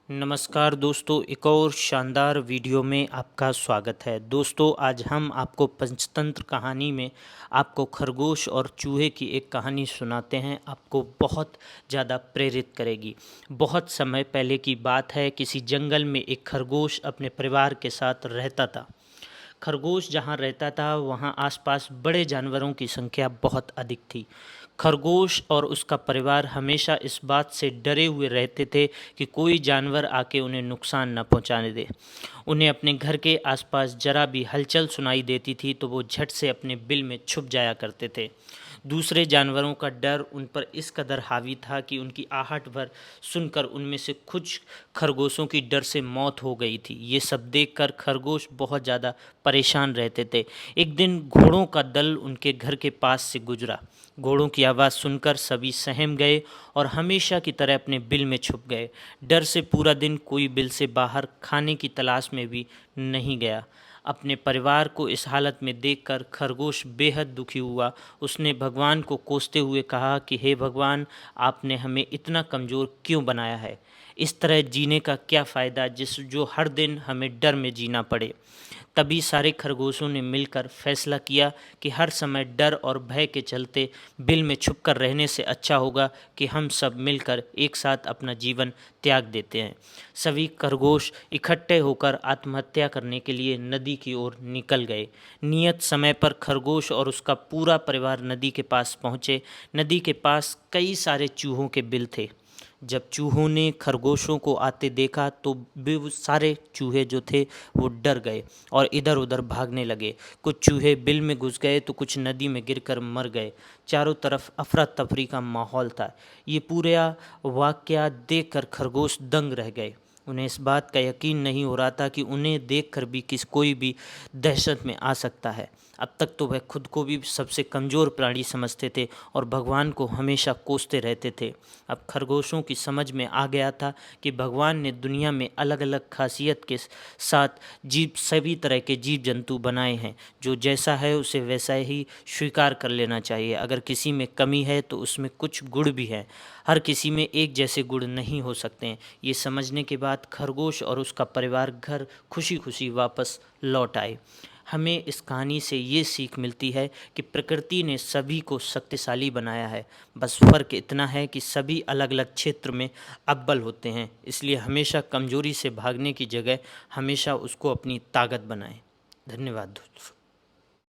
नमस्कार दोस्तों, एक और शानदार वीडियो में आपका स्वागत है। दोस्तों, आज हम आपको पंचतंत्र कहानी में आपको खरगोश और चूहे की एक कहानी सुनाते हैं। आपको बहुत ज़्यादा प्रेरित करेगी। बहुत समय पहले की बात है, किसी जंगल में एक खरगोश अपने परिवार के साथ रहता था। खरगोश जहाँ रहता था वहाँ आसपास बड़े जानवरों की संख्या बहुत अधिक थी। खरगोश और उसका परिवार हमेशा इस बात से डरे हुए रहते थे कि कोई जानवर आके उन्हें नुकसान न पहुंचाने दे। उन्हें अपने घर के आसपास जरा भी हलचल सुनाई देती थी तो वो झट से अपने बिल में छुप जाया करते थे। दूसरे जानवरों का डर उन पर इस कदर हावी था कि उनकी आहट भर सुनकर उनमें से कुछ खरगोशों की डर से मौत हो गई थी। ये सब देखकर खरगोश बहुत ज़्यादा परेशान रहते थे। एक दिन घोड़ों का दल उनके घर के पास से गुजरा। घोड़ों की आवाज़ सुनकर सभी सहम गए और हमेशा की तरह अपने बिल में छुप गए। डर से पूरा दिन कोई बिल से बाहर खाने की तलाश में भी नहीं गया। अपने परिवार को इस हालत में देखकर खरगोश बेहद दुखी हुआ। उसने भगवान को कोसते हुए कहा कि हे भगवान, आपने हमें इतना कमज़ोर क्यों बनाया है? इस तरह जीने का क्या फ़ायदा जो हर दिन हमें डर में जीना पड़े। तभी सारे खरगोशों ने मिलकर फैसला किया कि हर समय डर और भय के चलते बिल में छुपकर रहने से अच्छा होगा कि हम सब मिलकर एक साथ अपना जीवन त्याग देते हैं। सभी खरगोश इकट्ठे होकर आत्महत्या करने के लिए नदी की ओर निकल गए। नियत समय पर खरगोश और उसका पूरा परिवार नदी के पास पहुँचे। नदी के पास कई सारे चूहों के बिल थे। जब चूहों ने खरगोशों को आते देखा तो वो सारे चूहे जो थे वो डर गए और इधर उधर भागने लगे। कुछ चूहे बिल में घुस गए तो कुछ नदी में गिरकर मर गए। चारों तरफ अफरा तफरी का माहौल था। ये पूरा वाकया देखकर खरगोश दंग रह गए। उन्हें इस बात का यकीन नहीं हो रहा था कि उन्हें देखकर भी कोई भी दहशत में आ सकता है। अब तक तो वह खुद को भी सबसे कमज़ोर प्राणी समझते थे और भगवान को हमेशा कोसते रहते थे। अब खरगोशों की समझ में आ गया था कि भगवान ने दुनिया में अलग अलग खासियत के साथ सभी तरह के जीव जंतु बनाए हैं। जो जैसा है उसे वैसा ही स्वीकार कर लेना चाहिए। अगर किसी में कमी है तो उसमें कुछ गुण भी है। हर किसी में एक जैसे गुण नहीं हो सकते हैं। ये समझने के बाद खरगोश और उसका परिवार घर खुशी खुशी वापस लौट आए। हमें इस कहानी से ये सीख मिलती है कि प्रकृति ने सभी को शक्तिशाली बनाया है। बस फ़र्क इतना है कि सभी अलग अलग क्षेत्र में अव्वल होते हैं। इसलिए हमेशा कमज़ोरी से भागने की जगह हमेशा उसको अपनी ताकत बनाएं। धन्यवाद दोस्तों।